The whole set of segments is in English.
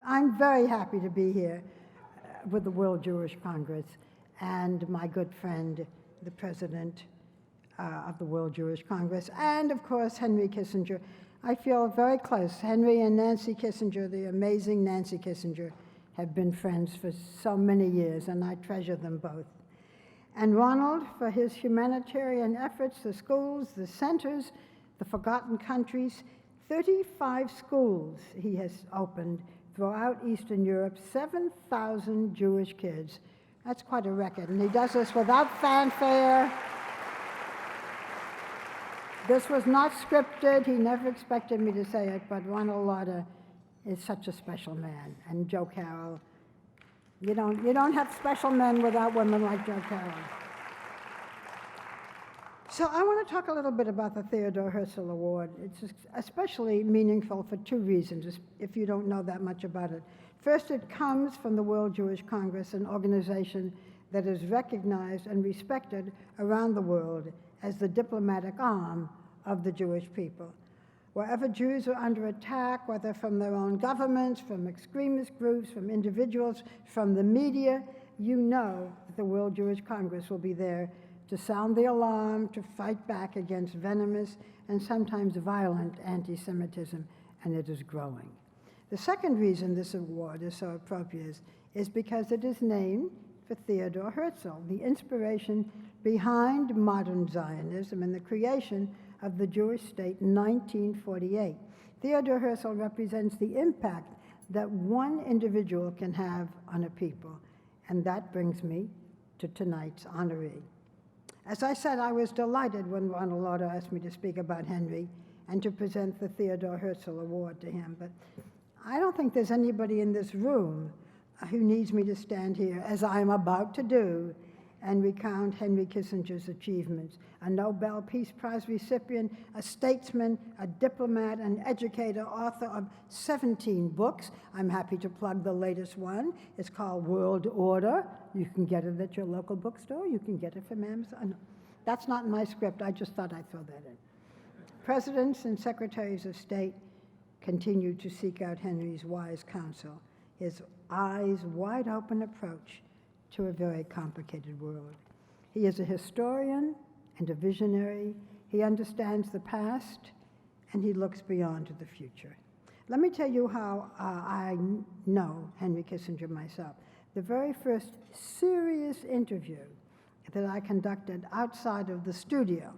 I'm very happy to be here with the World Jewish Congress and my good friend, the president of the World Jewish Congress, and of course, Henry Kissinger. I feel very close. Henry and Nancy Kissinger, the amazing Nancy Kissinger, have been friends for so many years, and I treasure them both. And Ronald, for his humanitarian efforts, the schools, the centers, the forgotten countries, 35 schools he has opened throughout Eastern Europe, 7,000 Jewish kids. That's quite a record, and he does this without fanfare. This was not scripted. He never expected me to say it, but Ronald Lauder is such a special man, and Joe Carroll. You don't have special men without women like Joe Carroll. So I want to talk a little bit about the Theodor Herzl Award. It's especially meaningful for two reasons, if you don't know that much about it. First, it comes from the World Jewish Congress, an organization that is recognized and respected around the world as the diplomatic arm of the Jewish people. Wherever Jews are under attack, whether from their own governments, from extremist groups, from individuals, from the media, you know that the World Jewish Congress will be there to sound the alarm, to fight back against venomous and sometimes violent anti-Semitism, and it is growing. The second reason this award is so appropriate is because it is named for Theodor Herzl, the inspiration behind modern Zionism and the creation of the Jewish state in 1948. Theodor Herzl represents the impact that one individual can have on a people, and that brings me to tonight's honoree. As I said, I was delighted when Ronald Lauder asked me to speak about Henry and to present the Theodor Herzl Award to him, but I don't think there's anybody in this room who needs me to stand here, as I'm about to do, and recount Henry Kissinger's achievements. A Nobel Peace Prize recipient, a statesman, a diplomat, an educator, author of 17 books. I'm happy to plug the latest one. It's called World Order. You can get it at your local bookstore. You can get it from Amazon. That's not in my script. I just thought I'd throw that in. Presidents and secretaries of state continue to seek out Henry's wise counsel, his eyes wide open approach to a very complicated world. He is a historian and a visionary. He understands the past, and he looks beyond to the future. Let me tell you how I know Henry Kissinger myself. The very first serious interview that I conducted outside of the studio,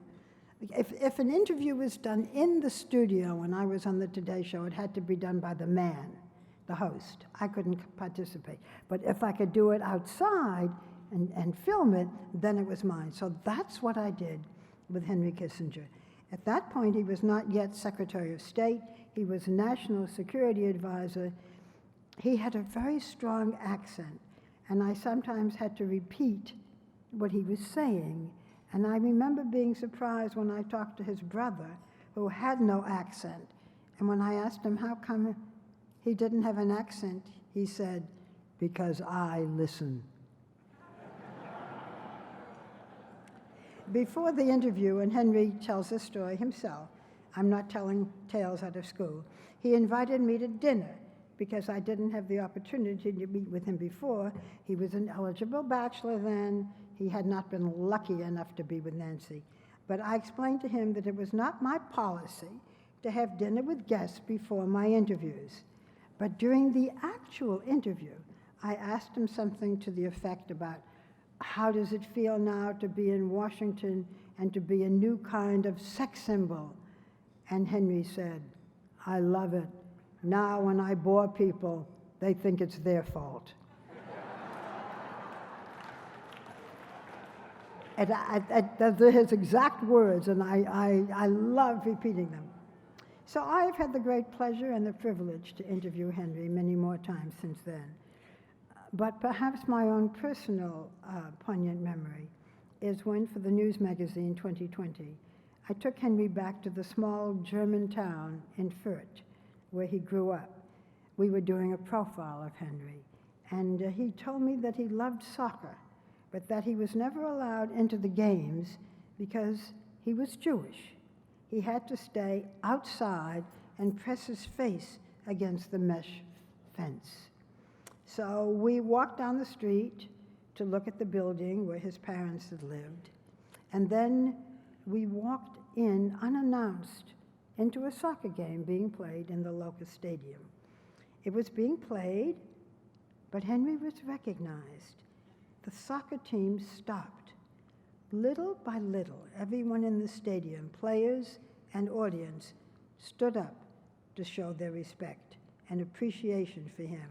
if an interview was done in the studio when I was on the Today Show, it had to be done by the man, the host. I couldn't participate. But if I could do it outside and film it, then it was mine. So that's what I did with Henry Kissinger. At that point, he was not yet Secretary of State. He was National Security Advisor. He had a very strong accent, and I sometimes had to repeat what he was saying. And I remember being surprised when I talked to his brother, who had no accent. And when I asked him how come he didn't have an accent, he said, "Because I listen." Before the interview, and Henry tells this story himself, I'm not telling tales out of school, he invited me to dinner because I didn't have the opportunity to meet with him before. He was an eligible bachelor then. He had not been lucky enough to be with Nancy. But I explained to him that it was not my policy to have dinner with guests before my interviews. But during the actual interview, I asked him something to the effect about how does it feel now to be in Washington and to be a new kind of sex symbol? And Henry said, "I love it. Now when I bore people, they think it's their fault." And they're his exact words, and I love repeating them. So I've had the great pleasure and the privilege to interview Henry many more times since then. But perhaps my own personal poignant memory is when, for the news magazine 2020, I took Henry back to the small German town in Fürth, where he grew up. We were doing a profile of Henry, and he told me that he loved soccer, but that he was never allowed into the games because he was Jewish. He had to stay outside and press his face against the mesh fence. So we walked down the street to look at the building where his parents had lived, and then we walked in unannounced into a soccer game being played in the local stadium. It was being played, but Henry was recognized. The soccer team stopped. Little by little, everyone in the stadium, players and audience, stood up to show their respect and appreciation for him,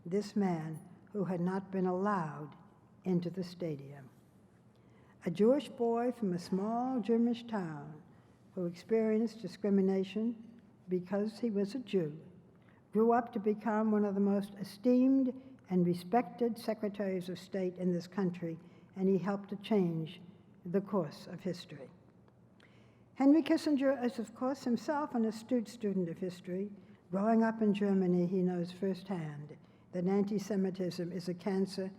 this man who had not been allowed into the stadium. A Jewish boy from a small German town who experienced discrimination because he was a Jew, grew up to become one of the most esteemed and respected secretaries of state in this country, and he helped to change the course of history. Henry Kissinger is, of course, himself an astute student of history. Growing up in Germany, he knows firsthand that anti-Semitism is a cancer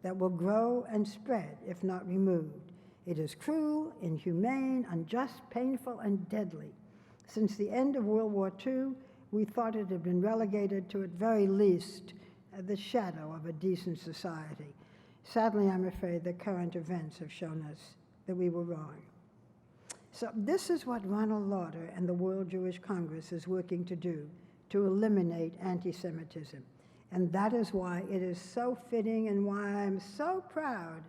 that will grow and spread if not removed. It is cruel, inhumane, unjust, painful, and deadly. Since the end of World War II, we thought it had been relegated to, at very least, the shadow of a decent society. Sadly, I'm afraid the current events have shown us that we were wrong. So this is what Ronald Lauder and the World Jewish Congress is working to do, to eliminate anti-Semitism. And that is why it is so fitting and why I'm so proud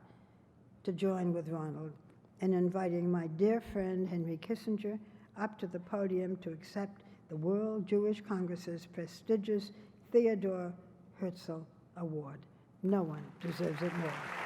to join with Ronald in inviting my dear friend Henry Kissinger up to the podium to accept the World Jewish Congress's prestigious Theodor Herzl Award. No one deserves it more.